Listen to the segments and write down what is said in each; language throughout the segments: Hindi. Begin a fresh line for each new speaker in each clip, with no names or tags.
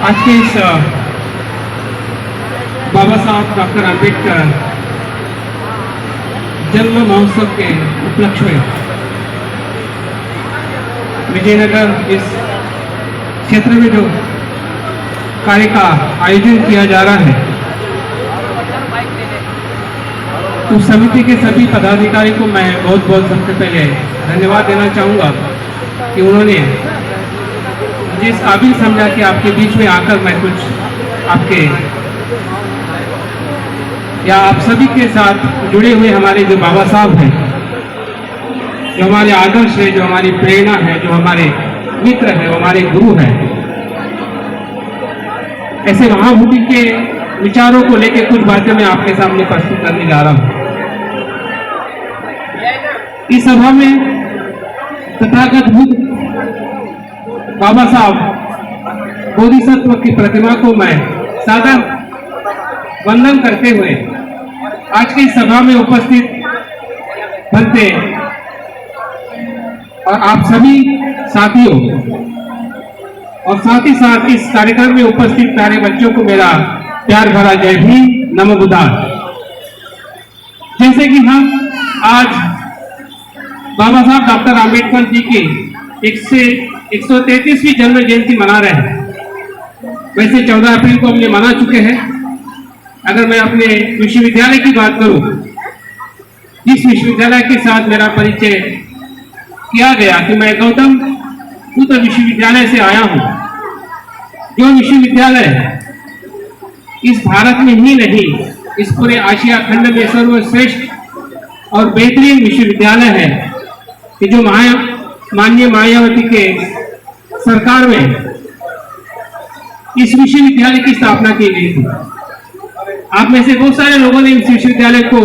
आज के इस बाबा साहब डॉक्टर आम्बेडकर जन्म महोत्सव के उपलक्ष्य में विजयनगर इस क्षेत्र में जो कार्य का आयोजन किया जा रहा है, उस समिति के सभी पदाधिकारी को मैं बहुत बहुत सबसे पहले धन्यवाद देना चाहूँगा कि उन्होंने मुझे इस काबिल समझा कि आपके बीच में आकर मैं कुछ आपके या आप सभी के साथ जुड़े हुए हमारे जो बाबा साहब हैं, जो हमारे आदर्श है, जो हमारी प्रेरणा है, जो हमारे मित्र है, हमारे गुरु हैं, ऐसे महाभूति के विचारों को लेकर कुछ बातें मैं आपके सामने प्रस्तुत करने जा रहा हूं। इस सभा में तथागत बुद्ध बाबा साहब बोधिसत्व की प्रतिमा को मैं सादर वंदन करते हुए आज की सभा में उपस्थित बनते और आप सभी साथियों और साथ ही साथ इस कार्यक्रम में उपस्थित सारे बच्चों को मेरा प्यार भरा जय भीम, नमो बुद्धाय। जैसे कि हम आज बाबा साहब डॉक्टर आम्बेडकर जी की 133वीं जन्म जयंती मना रहे हैं। वैसे 14 अप्रैल को हमने मना चुके हैं। अगर मैं अपने विश्वविद्यालय की बात करूं, जिस विश्वविद्यालय के साथ मेरा परिचय किया गया कि मैं गौतम बुद्ध विश्वविद्यालय से आया हूं, जो विश्वविद्यालय इस भारत में ही नहीं, इस पूरे आशिया खंड में सर्वश्रेष्ठ और बेहतरीन विश्वविद्यालय है कि जो माननीय मायावती के सरकार में इस विश्वविद्यालय की स्थापना की गई थी। आप में से बहुत सारे लोगों ने इस विश्वविद्यालय को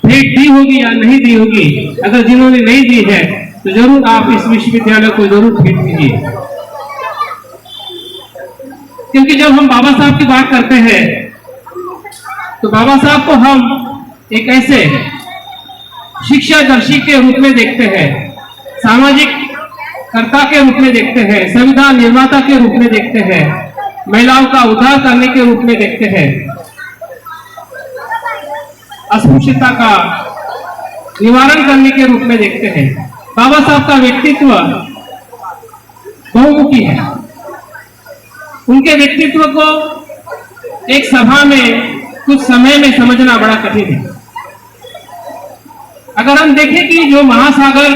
भेंट दी होगी या नहीं दी होगी। अगर जिन्होंने नहीं दी है तो जरूर आप इस विश्वविद्यालय को जरूर भेंट दीजिए, क्योंकि जब हम बाबा साहब की बात करते हैं तो बाबा साहब को हम एक ऐसे शिक्षादर्शी के रूप में देखते हैं, सामाजिक कर्ता के रूप में देखते हैं, संविधान निर्माता के रूप में देखते हैं, महिलाओं का उद्धार करने के रूप में देखते हैं, अस्पृश्यता का निवारण करने के रूप में देखते हैं। बाबा साहब का व्यक्तित्व बहुमुखी है। उनके व्यक्तित्व को एक सभा में कुछ समय में समझना बड़ा कठिन है। अगर हम देखें कि जो महासागर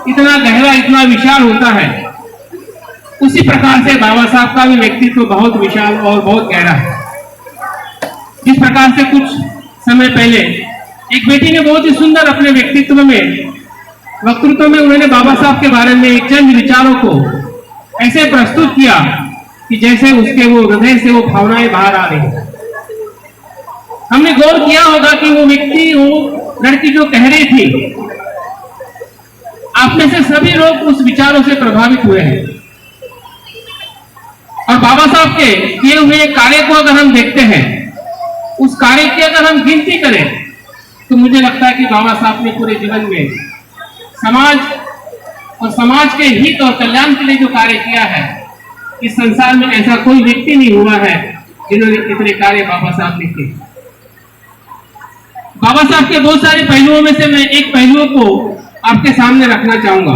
इतना गहरा, इतना विशाल होता है, उसी प्रकार से बाबा साहब का भी व्यक्तित्व बहुत विशाल और बहुत गहरा है। जिस प्रकार से कुछ समय पहले एक बेटी ने बहुत ही सुंदर अपने व्यक्तित्व में, वक्तृत्व में उन्होंने बाबा साहब के बारे में एक चंद विचारों को ऐसे प्रस्तुत किया कि जैसे उसके वो हृदय से वो भावनाएं बाहर आ रही। हमने गौर किया होगा कि वो व्यक्ति, वो लड़की जो कह रही थी, आप में से सभी लोग उस विचारों से प्रभावित हुए हैं। और बाबा साहब के किए हुए कार्य को अगर हम देखते हैं, उस कार्य की अगर हम गिनती करें, तो मुझे लगता है कि बाबा साहब ने पूरे जीवन में समाज और समाज के हित और कल्याण के लिए जो कार्य किया है, इस संसार में ऐसा कोई व्यक्ति नहीं हुआ है जिन्होंने इतने कार्य बाबा साहब ने किए। बाबा साहब के बहुत सारे पहलुओं में से मैं एक पहलुओं को आपके सामने रखना चाहूंगा,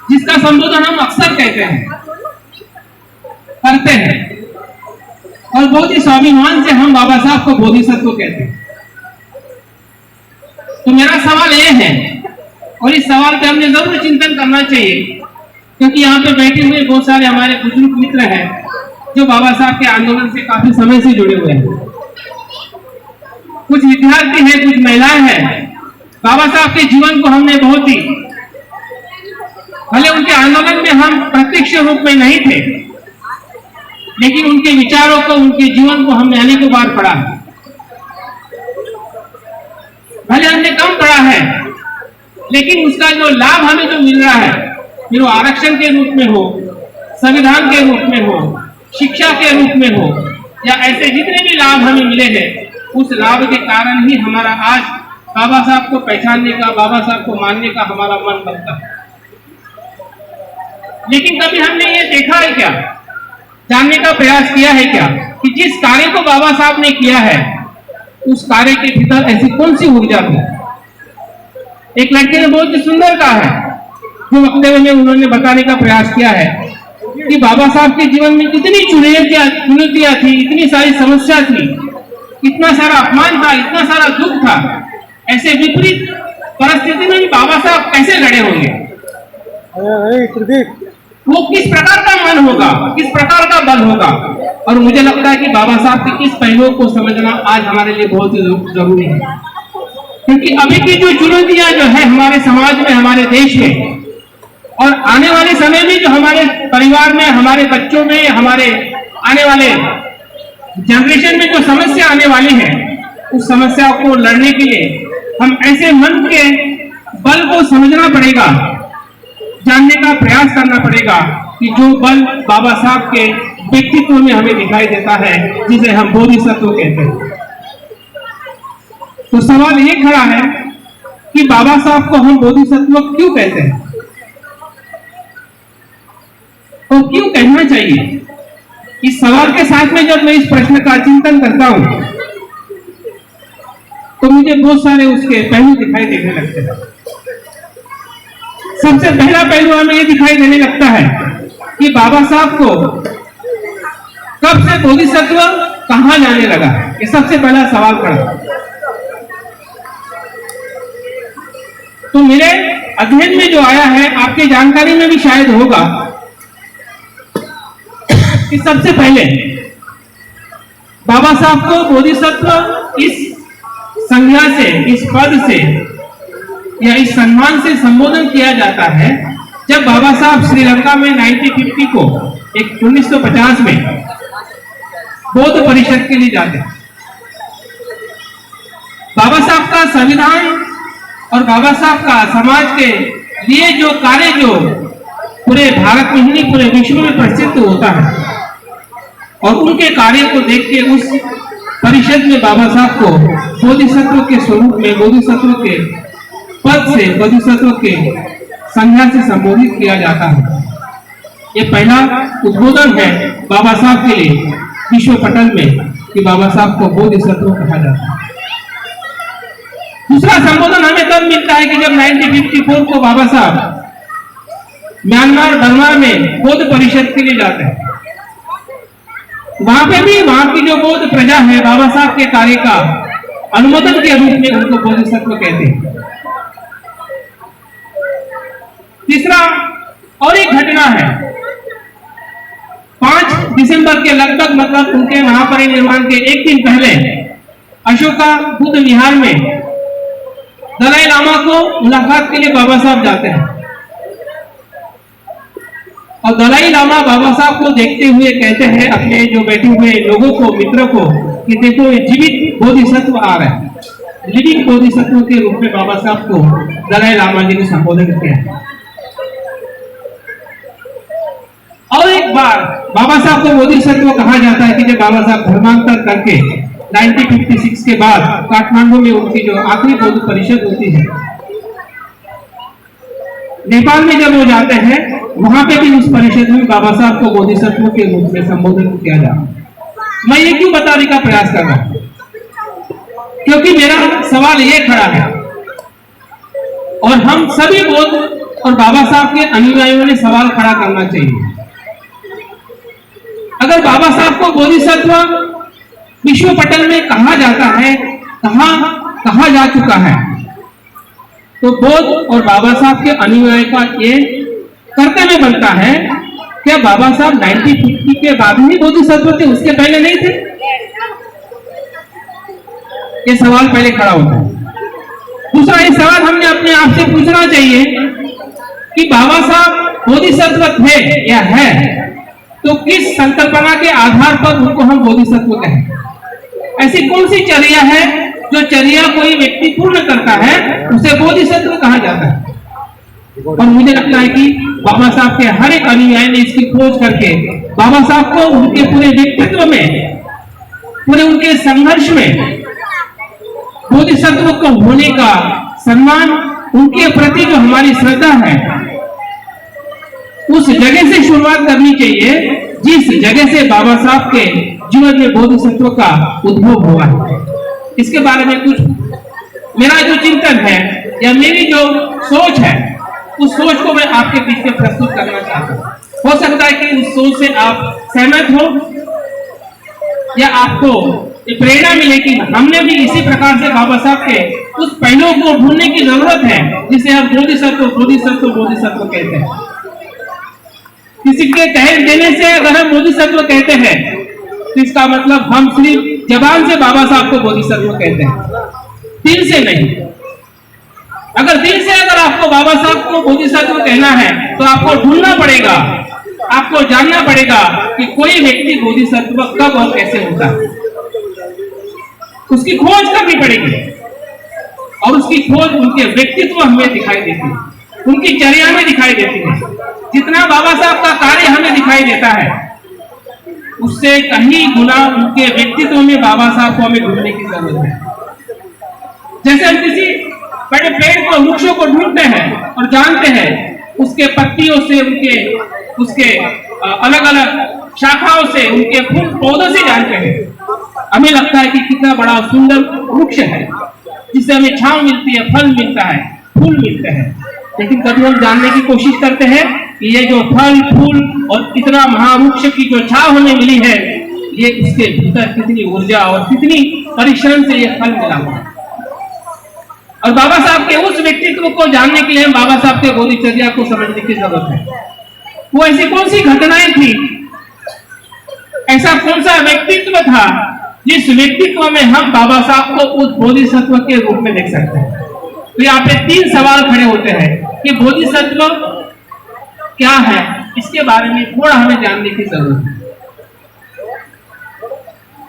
जिसका संबोधन हम अक्सर कहते हैं, करते हैं, और बहुत ही स्वाभिमान से हम बाबा साहब को बोधिसत्व कहते हैं। तो मेरा सवाल यह है, और इस सवाल पे हमने जरूर चिंतन करना चाहिए, क्योंकि यहाँ पे बैठे हुए बहुत सारे हमारे बुजुर्ग मित्र हैं जो बाबा साहब के आंदोलन से काफी समय से जुड़े हुए हैं। कुछ विद्यार्थी हैं, कुछ महिलाएं हैं। बाबा साहब के जीवन को हमने बहुत ही, भले उनके आंदोलन में हम प्रत्यक्ष रूप में नहीं थे, लेकिन उनके विचारों को, उनके जीवन को हमने अनेकों बार पढ़ा है। भले हमने कम पढ़ा है, लेकिन उसका जो लाभ हमें जो मिल रहा है, फिर वो आरक्षण के रूप में हो, संविधान के रूप में हो, शिक्षा के रूप में हो, या ऐसे जितने भी लाभ हमें मिले हैं, उस लाभ के कारण ही हमारा आज बाबा साहब को पहचानने का, बाबा साहब को मानने का हमारा मन बनता है। लेकिन कभी हमने ये देखा है क्या, जानने का प्रयास किया है क्या कि जिस कार्य को बाबा साहब ने किया है उस कार्य के भीतर ऐसी कौन सी ऊर्जा थी। एक लड़के ने बहुत ही सुंदर कहा है, जो वक्तव्य में उन्होंने बताने का प्रयास किया है कि बाबा साहब के जीवन में कितनी चुनौतियां थी, इतनी सारी समस्या थी, इतना सारा अपमान था, इतना सारा दुख था। ऐसे विपरीत परिस्थिति में भी बाबा साहब कैसे लड़े होंगे, वो किस प्रकार का मन होगा, किस प्रकार का बल होगा। और मुझे लगता है कि बाबा साहब के इस पहलुओं को समझना आज हमारे लिए बहुत ही जरूरी है, क्योंकि अभी की जो चुनौतियां जो है हमारे समाज में, हमारे देश में, और आने वाले समय में जो हमारे परिवार में, हमारे बच्चों में, हमारे आने वाले जनरेशन में जो समस्या आने वाली है, उस समस्या को लड़ने के लिए हम ऐसे मन के बल को समझना पड़ेगा, जानने का प्रयास करना पड़ेगा कि जो बल बाबा साहब के व्यक्तित्व में हमें दिखाई देता है, जिसे हम बोधिसत्व कहते हैं। तो सवाल ये खड़ा है कि बाबा साहब को हम बोधिसत्व क्यों कहते हैं और क्यों कहना चाहिए। इस सवाल के साथ में जब मैं इस प्रश्न का चिंतन करता हूं तो मुझे बहुत सारे उसके पहलू दिखाई देने लगते हैं। सबसे पहला पहलू हमें यह दिखाई देने लगता है कि बाबा साहब को कब से बोधिसत्व कहां जाने लगा। ये सबसे पहला सवाल खड़ा। तो मेरे अध्ययन में जो आया है, आपके जानकारी में भी शायद होगा कि सबसे पहले बाबा साहब को बोधिसत्व इस संज्ञा से, इस पद से या इस सम्मान से संबोधन किया जाता है जब बाबा साहब श्रीलंका में 1950 को 1950 में बौद्ध परिषद के लिए जाते हैं। बाबा साहब का संविधान और बाबा साहब का समाज के लिए जो कार्य जो पूरे भारत में ही नहीं पूरे विश्व में प्रसिद्ध होता है, और उनके कार्य को देख के उस परिषद में बाबा साहब को बोधिसत्व के स्वरूप में, बोधिसत्व के पद से, बोधिसत्व के संज्ञा से संबोधित किया जाता है। ये पहला उद्बोधन है बाबा साहब के लिए विश्व पटल में कि बाबा साहब को बोधिसत्व कहा जाता है। दूसरा संबोधन हमें तब मिलता है कि जब 1954 को बाबा साहब म्यांमार बर्मा में बौद्ध परिषद के लिए जाते हैं। वहां पे भी वहां की जो बौद्ध प्रजा है बाबा साहब के कार्य का अनुमोदन के रूप में उनको बोधिसत्व कहते हैं। तीसरा और एक घटना है, 5 दिसंबर के लगभग, मतलब उनके महापरिनिर्वाण के एक दिन पहले अशोका बुद्ध विहार में दलाई लामा को मुलाकात के लिए बाबा साहब जाते हैं, और दलाई लामा बाबा साहब को देखते हुए कहते हैं अपने जो बैठे हुए लोगों को, मित्रों को, कि देखो ये जीवित बोधिसत्व आ रहे हैं। लिविंग बोधिसत्व के रूप में बाबा साहब को दलाई लामा जी ने संबोधन किया। और एक बार बाबा साहब को बोधिसत्व कहा जाता है कि जब बाबा साहब धर्मांतर करके 1956 के बाद काठमांडू में उनकी जो आखिरी बौद्ध परिषद होती है, नेपाल में जब वो जाते हैं, वहां पे भी उस परिषद में बाबा साहब को बोधिसत्व के रूप में संबोधन किया जाता। मैं ये क्यों बताने का प्रयास कर रहा हूं, क्योंकि मेरा सवाल ये खड़ा है, और हम सभी बौद्ध और बाबा साहब के अनुयायियों ने सवाल खड़ा करना चाहिए। अगर बाबा साहब को बोधिसत्व विश्व पटल में कहा जाता है, कहा जा चुका है, तो बौद्ध और बाबा साहब के अनुयायी का ये कर्तव्य बनता है क्या बाबा साहब 1950 के बाद ही बोधिसत्व थे, उसके पहले नहीं थे? ये सवाल पहले खड़ा होता है। दूसरा ये सवाल हमने अपने आप से पूछना चाहिए कि बाबा साहब बोधिसत्व थे या है, तो किस संकल्पना के आधार पर उनको हम बोधिसत्व कहें? ऐसी कौन सी चर्या है जो चर्या कोई व्यक्ति पूर्ण करता है उसे बोधिसत्व कहा जाता है? और मुझे लगता है कि बाबा साहब के हर एक अनुयायी ने इसकी खोज करके बाबा साहब को उनके पूरे व्यक्तित्व में, पूरे उनके संघर्ष में बोधिसत्व को होने का सम्मान, उनके प्रति जो हमारी श्रद्धा है, उस जगह से शुरुआत करनी चाहिए जिस जगह से बाबा साहब के जीवन में बोधिसत्व का उद्भव हुआ है। इसके बारे में कुछ मेरा जो चिंतन है या मेरी जो सोच है, उस सोच को मैं आपके बीच में प्रस्तुत करना चाहता हूँ। हो सकता है कि उस सोच से आप सहमत हो या आपको प्रेरणा मिले कि हमने भी इसी प्रकार से बाबा साहब के उस पहलुओं को ढूंढने की जरूरत है जिसे हम बोधिसत्व कहते हैं। किसी के कह देने से अगर हम बोधिसत्व कहते हैं तो इसका मतलब हम सिर्फ जबान से बाबा साहब को बोधिसत्व कहते हैं, दिल से नहीं। अगर दिल से अगर आपको बाबा साहब को बोधिसत्व कहना है तो आपको ढूंढना पड़ेगा, आपको जानना पड़ेगा कि कोई व्यक्ति बोधिसत्व कब और कैसे होता है। उसकी खोज करनी पड़ेगी और उसकी खोज उनके व्यक्तित्व हमें दिखाई देती है, उनकी चर्या में दिखाई देती है। जितना बाबा साहब का कार्य हमें दिखाई देता है उससे कहीं गुना उनके व्यक्तित्व में बाबा साहब को हमें ढूंढने की जरूरत है। जैसे हम किसी बड़े पेड़ को, वृक्षों को ढूंढते हैं और जानते हैं उसके पत्तियों से, उसके अलग अलग शाखाओं से, उनके फूल पौधों से जानते हैं। हमें लगता है कि कितना बड़ा सुंदर वृक्ष है जिससे हमें छांव मिलती है, फल मिलता है, फूल मिलते हैं। लेकिन कभी हम जानने की कोशिश करते हैं कि ये जो फल फूल और इतना महावृक्ष की जो छांव हमें मिली है, ये उसके भीतर कितनी ऊर्जा और कितनी परिश्रम से ये फल मिला हुआ है। और बाबा साहब के उस व्यक्तित्व को जानने के लिए हम बाबा साहब के बोधिचर्या को समझने की जरूरत है। वो ऐसी कौन सी घटनाएं थी, ऐसा कौन सा व्यक्तित्व था जिस व्यक्तित्व में हम बाबा साहब को उस बोधिसत्व के रूप में देख सकते हैं। तो यहाँ पे 3 सवाल खड़े होते हैं कि बोधिसत्व क्या है, इसके बारे में थोड़ा हमें जानने की जरूरत है।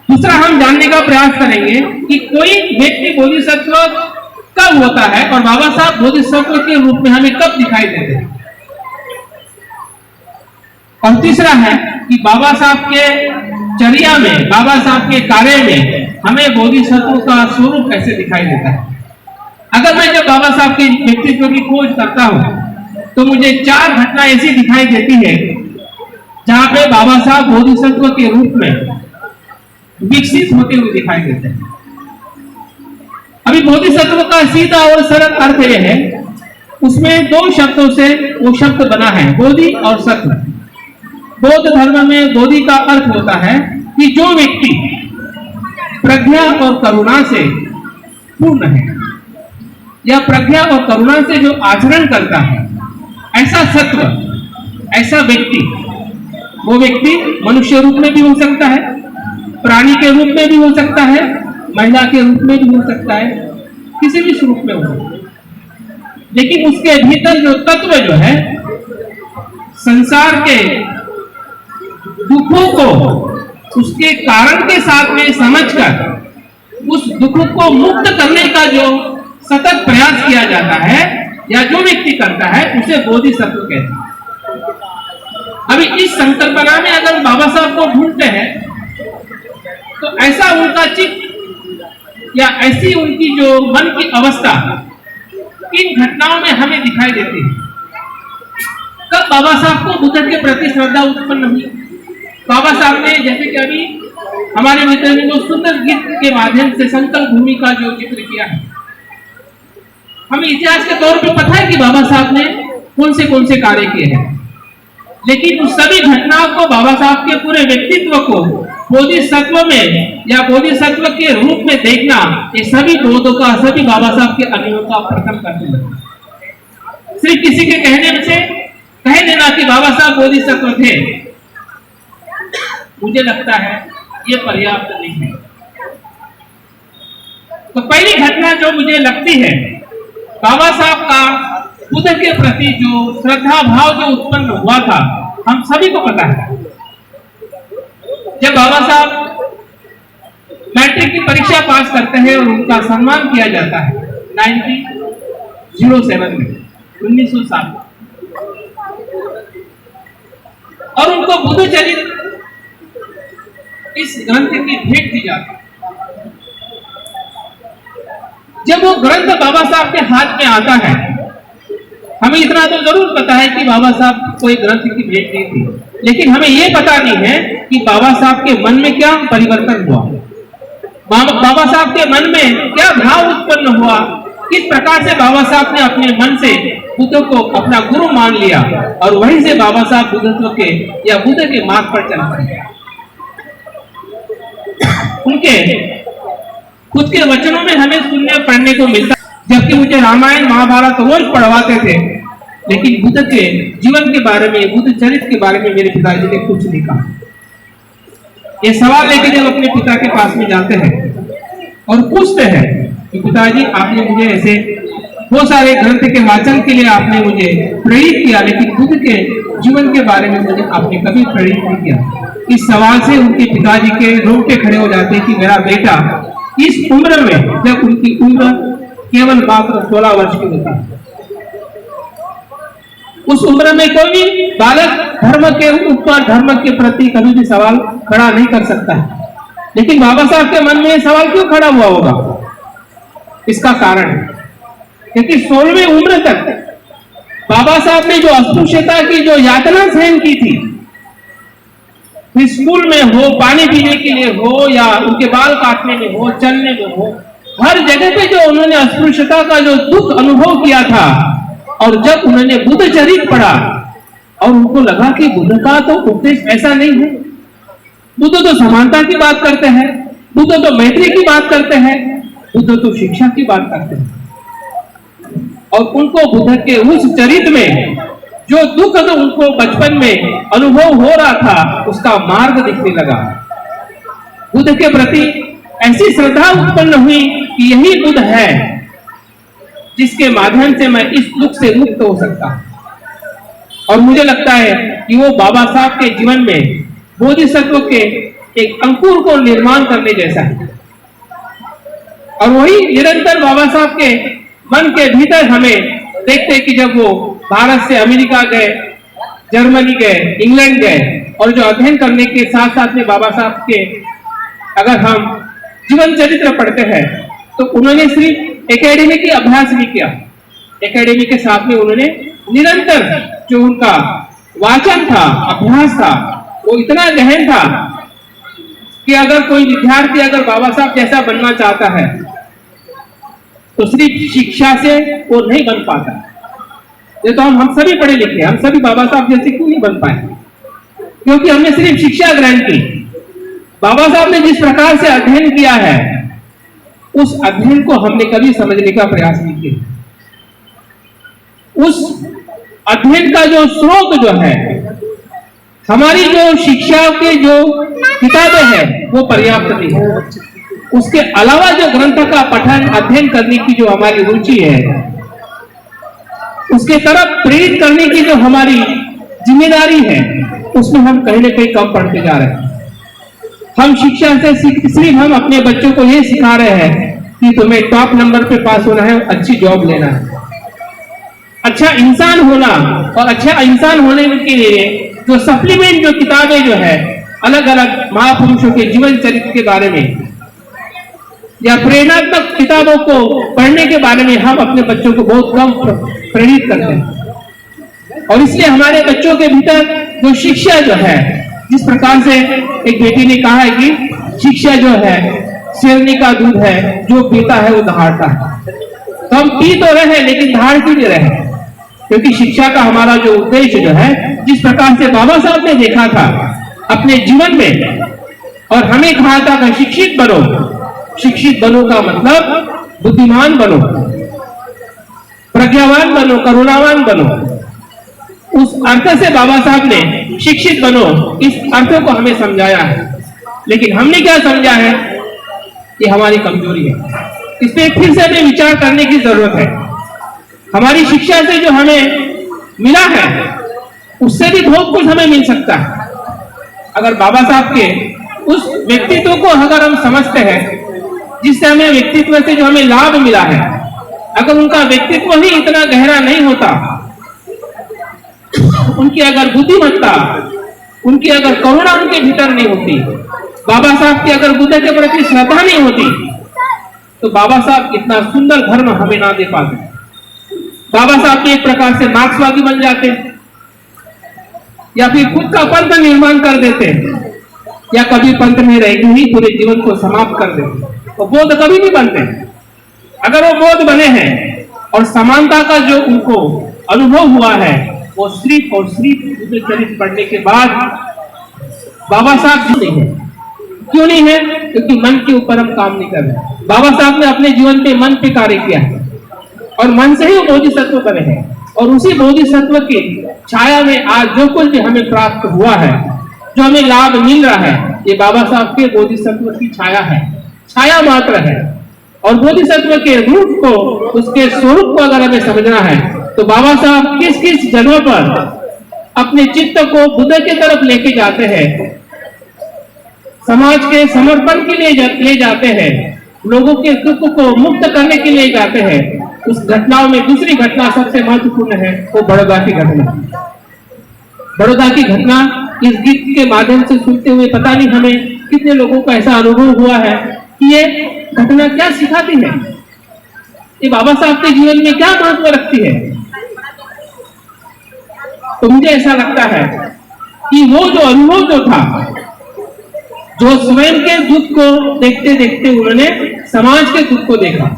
दूसरा, हम जानने का प्रयास करेंगे कि कोई व्यक्ति बोधिसत्व कब होता है और बाबा साहब बोधिसत्व के रूप में हमें कब दिखाई देते हैं। और तीसरा है कि बाबा साहब के चर्या में, बाबा साहब के कार्य में हमें बोधिसत्व का स्वरूप कैसे दिखाई देता है। अगर मैं जब बाबा साहब के व्यक्तित्व की खोज करता हूं तो मुझे 4 घटना ऐसी दिखाई देती है जहां पे बाबा साहब बोधिसत्व के रूप में विकसित होते हुए दिखाई देते हैं। अभी बोधिसत्व का सीधा और सरल अर्थ यह है, उसमें 2 शब्दों से वो शब्द बना है, बोधि और सत्व। बौद्ध धर्म में बोधि का अर्थ होता है कि जो व्यक्ति प्रज्ञा और करुणा से पूर्ण है या प्रज्ञा और करुणा से जो आचरण करता है, ऐसा सत्व, ऐसा व्यक्ति, वो व्यक्ति मनुष्य रूप में भी हो सकता है, प्राणी के रूप में भी हो सकता है, महिला के रूप में भी हो सकता है, किसी भी स्वरूप में हो सकता है। लेकिन उसके भीतर जो तत्व जो है, संसार के दुखों को उसके कारण के साथ में समझकर उस दुख को मुक्त करने का जो सतत प्रयास किया जाता है या जो व्यक्ति करता है, उसे बोधिसत्व कहते हैं। अभी इस संकल्पना में अगर बाबा साहब को ढूंढते हैं तो ऐसा उनका चित्त या ऐसी उनकी जो मन की अवस्था इन घटनाओं में हमें दिखाई देती है। कब बाबा साहब को बुद्ध के प्रति श्रद्धा उत्पन्न हुई। बाबा साहब ने, जैसे कि अभी हमारे मित्र ने जो सुंदर गीत के माध्यम से संकल्प भूमि का जो जिक्र किया है, हमें इतिहास के तौर पे पता है कि बाबा साहब ने कौन से कार्य किए हैं। लेकिन उस सभी घटनाओं को, बाबा साहब के पूरे व्यक्तित्व को बोधिसत्व में या बोधिसत्व के रूप में देखना, ये सभी बोधों का, सभी बाबा साहब के अनुभव का प्रकट करते हैं। सिर्फ किसी के कहने से कह देना कि बाबा साहब बोधिसत्व थे, मुझे लगता है ये पर्याप्त नहीं है। तो पहली घटना जो मुझे लगती है, बाबा साहब का बुद्ध के प्रति जो श्रद्धा भाव जो उत्पन्न हुआ था, हम सभी को पता है। जब बाबा साहब मैट्रिक की परीक्षा पास करते हैं और उनका सम्मान किया जाता है 1907 में, 1907, और उनको बुद्ध चरित्र इस ग्रंथ की भेंट दी जाती है। जब वो ग्रंथ बाबा साहब के हाथ में आता है हमें इतना तो जरूर पता है कि बाबा साहब कोई ग्रंथ की भेंट नहीं थी, लेकिन हमें यह पता नहीं है कि बाबा साहब के मन में क्या परिवर्तन हुआ, बाबा साहब के मन में क्या भाव उत्पन्न हुआ, किस प्रकार से बाबा साहब ने अपने मन से बुद्ध को अपना गुरु मान लिया और वहीं से बाबा साहब बुद्धत्व के या बुद्ध के मार्ग पर चल पड़े। उनके खुद के वचनों में हमें सुनने पढ़ने को मिलता, जबकि मुझे रामायण महाभारत रोज पढ़वाते थे, लेकिन बुद्ध के जीवन के बारे में, बुद्ध चरित्र के बारे में मेरे पिताजी ने कुछ नहीं कहा। ये सवाल लेके जब अपने पिता के पास में जाते हैं और पूछते हैं कि पिताजी आपने मुझे ऐसे बहुत सारे ग्रंथ के वाचन के लिए आपने मुझे प्रेरित किया, लेकिन बुद्ध के जीवन के बारे में मुझे आपने कभी प्रेरित नहीं किया। इस सवाल से उनके पिताजी के रोंगटे खड़े हो जाते हैं कि मेरा बेटा इस उम्र में, जब उनकी उम्र केवल मात्र 16 वर्ष की होता है, उस उम्र में कोई भी बालक धर्म के ऊपर, धर्म के प्रति कभी भी सवाल खड़ा नहीं कर सकता है, लेकिन बाबा साहब के मन में यह सवाल क्यों खड़ा हुआ होगा? इसका कारण है क्योंकि 16वीं उम्र तक बाबा साहब ने जो अस्पृश्यता की जो यातना सहन की थी, स्कूल में हो, पानी पीने के लिए हो, या उनके बाल काटने में हो, चलने में हो, हर जगह पे जो उन्होंने अस्पृश्यता का जो दुख अनुभव किया था, और जब उन्होंने बुद्ध चरित्र पढ़ा और उनको लगा कि बुद्ध का तो उपदेश ऐसा नहीं है, बुद्ध तो समानता की बात करते हैं, बुद्ध तो मैत्री की बात करते हैं, बुद्ध तो शिक्षा की बात करते हैं, और उनको बुद्ध के उस चरित्र में जो दुख तो उनको बचपन में अनुभव हो रहा था, उसका मार्ग दिखने लगा। बुद्ध के प्रति ऐसी श्रद्धा उत्पन्न हुई कि यही बुद्ध है जिसके माध्यम से मैं इस दुख से मुक्त हो सकता। और मुझे लगता है कि वो बाबा साहब के जीवन में बोधिसत्व के एक अंकुर को निर्माण करने जैसा है, और वही निरंतर बाबा साहब के मन के भीतर हमें देखते हैं कि जब वो भारत से अमेरिका गए, जर्मनी गए, इंग्लैंड गए, और जो अध्ययन करने के साथ साथ में बाबा साहब के अगर हम जीवन चरित्र पढ़ते हैं तो उन्होंने सिर्फ एकेडमी की अभ्यास नहीं किया, एकेडमी के साथ में उन्होंने निरंतर जो उनका वाचन था, अभ्यास था, वो इतना गहन था कि अगर कोई विद्यार्थी अगर बाबा साहब जैसा बनना चाहता है तो सिर्फ शिक्षा से वो नहीं बन पाता। ये तो हम सभी पढ़े लिखे, हम सभी बाबा साहब जैसे क्यों नहीं बन पाए? क्योंकि हमने सिर्फ शिक्षा ग्रहण की। बाबा साहब ने जिस प्रकार से अध्ययन किया है, उस अध्ययन को हमने कभी समझने का प्रयास नहीं किया। उस अध्ययन का जो स्रोत जो है, हमारी जो शिक्षा के जो किताबें हैं वो पर्याप्त नहीं है। उसके अलावा जो ग्रंथ का पठन अध्ययन करने की जो हमारी रुचि है, उसके तरफ प्रेरित करने की जो हमारी जिम्मेदारी है, उसमें हम कहीं ना कहीं कम पढ़ते जा रहे हैं। हम शिक्षा से सिर्फ हम अपने बच्चों को ये सिखा रहे हैं कि तुम्हें टॉप नंबर पे पास होना है, अच्छी जॉब लेना है, अच्छा इंसान होना, और अच्छा इंसान होने के लिए जो सप्लीमेंट जो किताबें जो है अलग अलग महापुरुषों के जीवन चरित्र के बारे में या प्रेरणात्मक किताबों को पढ़ने के बारे में हम अपने बच्चों को बहुत कम प्रेरित करते हैं। और इसलिए हमारे बच्चों के भीतर जो शिक्षा जो है, जिस प्रकार से एक बेटी ने कहा है कि शिक्षा जो है शेरनी का दूध है, जो पीता है वो दहाड़ता है, तो हम पी तो रहे लेकिन दहाड़ क्यों नहीं रहे? क्योंकि शिक्षा का हमारा जो उद्देश्य जो है, जिस प्रकार से बाबा साहब ने देखा था अपने जीवन में, और हमें कहा था कि शिक्षित बनो, शिक्षित बनो का मतलब बुद्धिमान बनो, प्रज्ञावान बनो, करुणावान बनो। उस अर्थ से बाबा साहब ने शिक्षित बनो इस अर्थ को हमें समझाया है, लेकिन हमने क्या समझा है? ये हमारी कमजोरी है। इस पे फिर से हमें विचार करने की जरूरत है। हमारी शिक्षा से जो हमें मिला है उससे भी बहुत कुछ हमें मिल सकता है। अगर बाबा साहब के उस व्यक्तित्व को अगर हम समझते हैं, जिससे हमें व्यक्तित्व से जो हमें लाभ मिला है, अगर उनका व्यक्तित्व ही इतना गहरा नहीं होता, उनकी अगर बुद्धिमत्ता, उनकी अगर करुणा उनके भीतर नहीं होती, बाबा साहब की अगर बुद्ध के प्रति श्रद्धा नहीं होती, तो बाबा साहब इतना सुंदर धर्म हमें ना दे पाते। बाबा साहब भी एक प्रकार से मार्क्सवादी बन जाते, या फिर खुद का पंथ निर्माण कर देते, या कभी पंथ में रहकर ही पूरे जीवन को समाप्त कर देते। वो बौद्ध कभी नहीं बनते। अगर वो बौद्ध बने हैं और समानता का जो उनको अनुभव हुआ है, वो सिर्फ और सिर्फ बुद्ध चरित्र पढ़ने के बाद बाबा साहब नहीं है। क्यों नहीं है? क्योंकि मन के ऊपर हम काम नहीं कर रहे। बाबा साहब ने अपने जीवन पे मन पे कार्य किया है और मन से ही वो बोधिसत्व बने हैं, और उसी बोधिसत्व की छाया में आज जो कुछ भी हमें प्राप्त हुआ है, जो हमें लाभ मिल रहा है, ये बाबा साहब के बोधिसत्व की छाया है, छाया मात्र है। और बोधिसत्व के रूप को, उसके स्वरूप को अगर हमें समझना है तो बाबा साहब किस किस जगह पर अपने चित्त को बुद्ध की तरफ लेके जाते हैं, समाज के समर्पण के लिए ले जाते हैं, लोगों के दुख को मुक्त करने के लिए जाते हैं। उस घटनाओं में दूसरी घटना सबसे महत्वपूर्ण है, वो बड़ौदा की घटना। बड़ौदा की घटना इस गीत के माध्यम से सुनते हुए पता नहीं हमें कितने लोगों को ऐसा अनुभव हुआ है कि ये घटना क्या सिखाती है, ये बाबा साहब के जीवन में क्या महत्व रखती है। तो मुझे ऐसा लगता है कि वो जो अनुभव जो था, जो स्वयं के दुख को देखते देखते उन्होंने समाज के दुख को देखा,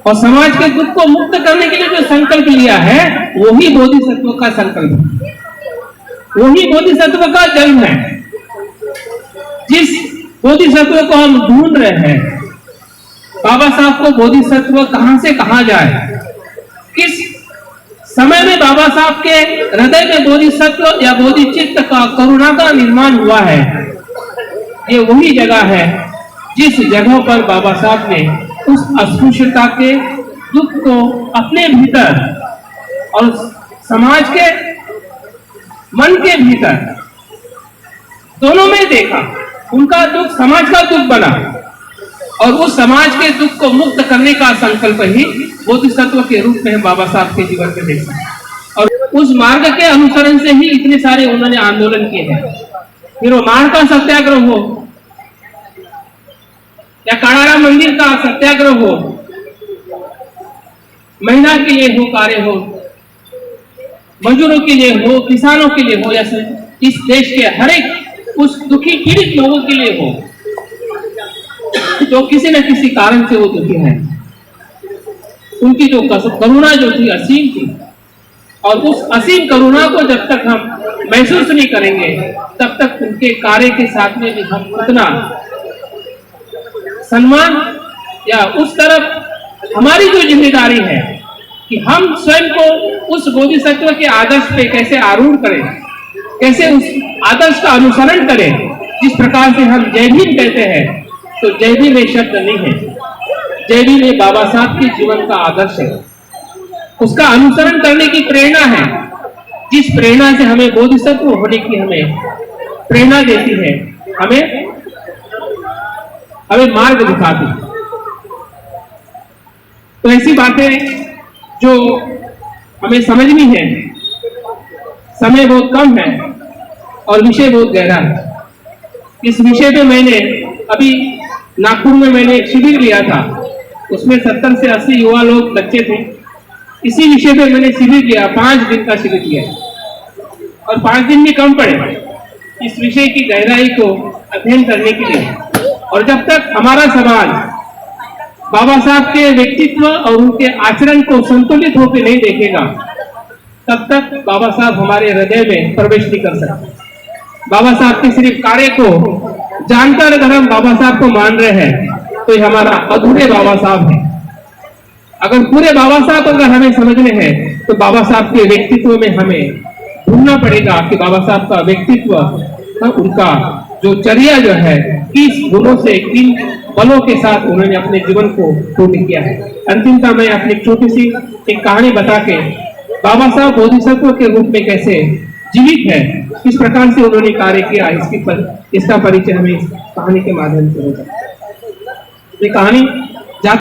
और समाज के दुख को मुक्त करने के लिए जो संकल्प लिया है, वही बोधिसत्व का संकल्प है, वही बोधिसत्व का जन्म है। जिस बोधिसत्व को हम ढूंढ रहे हैं, बाबा साहब को बोधिसत्व कहां से कहां जाए, किस समय में बाबा साहब के हृदय में बोधिसत्व या बोधिचित्त का, करुणा का निर्माण हुआ है, ये वही जगह है जिस जगह पर बाबा साहब ने उस अस्पृश्यता के दुख को अपने भीतर और समाज के मन के भीतर दोनों में देखा। उनका दुख समाज का दुख बना, और उस समाज के दुख को मुक्त करने का संकल्प ही बोधिसत्व के रूप में बाबा साहब के जीवन में देखा। और उस मार्ग के अनुसरण से ही इतने सारे उन्होंने आंदोलन किए हैं। फिर वो मार का सत्याग्रह हो, या काणाराम मंदिर का सत्याग्रह हो, महिला के लिए हो कार्य हो, मजदूरों के लिए हो, किसानों के लिए हो, या इस देश के हर एक उस दुखी पीड़ित लोगों के लिए हो जो किसी न किसी कारण से वो दुखी है। उनकी जो करुणा जो थी, असीम थी, और उस असीम करुणा को जब तक हम महसूस नहीं करेंगे, तब तक उनके कार्य के साथ में भी हम उतना सम्मान या उस तरफ हमारी जो जिम्मेदारी है कि हम स्वयं को उस बोधिसत्व के आदर्श पे कैसे आरूढ़ करें, कैसे उस आदर्श का अनुसरण करें। जिस प्रकार से हम जय भीम कहते हैं, तो जय भीम एक शब्द नहीं है, जय भीम ये बाबा साहब के जीवन का आदर्श है, उसका अनुसरण करने की प्रेरणा है, जिस प्रेरणा से हमें बोधिसत्व होने की हमें प्रेरणा देती है, हमें मार्ग दिखाती। तो ऐसी बातें जो हमें समझनी है, समय बहुत कम है और विषय बहुत गहरा है। इस विषय पे मैंने अभी नागपुर में मैंने एक शिविर लिया था, उसमें 70 से 80 युवा लोग बच्चे थे। इसी विषय पे मैंने शिविर लिया, 5 दिन का शिविर लिया, और 5 दिन भी कम पड़े इस विषय की गहराई को अध्ययन करने के लिए। और जब तक हमारा समाज बाबा साहब के व्यक्तित्व और उनके आचरण को संतुलित होकर नहीं देखेगा, तब तक बाबा साहब हमारे हृदय में प्रवेश नहीं कर सकते। बाबा साहब के सिर्फ कार्य को जानकर अगर हम बाबा साहब को मान रहे हैं, तो ये हमारा अधूरे बाबा साहब है। अगर पूरे बाबा साहब अगर हमें समझने हैं, तो बाबा साहब के व्यक्तित्व में हमें ढूंढना पड़ेगा कि बाबा साहब का व्यक्तित्व, उनका जो चर्या जो है, किस गुणों से, किन बलों के साथ उन्होंने अपने जीवन को पूर्ण किया है। अंतिमता में अपनी छोटी सी एक कहानी बता के बाबा साहब बोधिसत्व के रूप में कैसे जीवित है, किस प्रकार से उन्होंने कार्य किया, इसका परिचय हमें इस कहानी के माध्यम से होगा। ये कहानी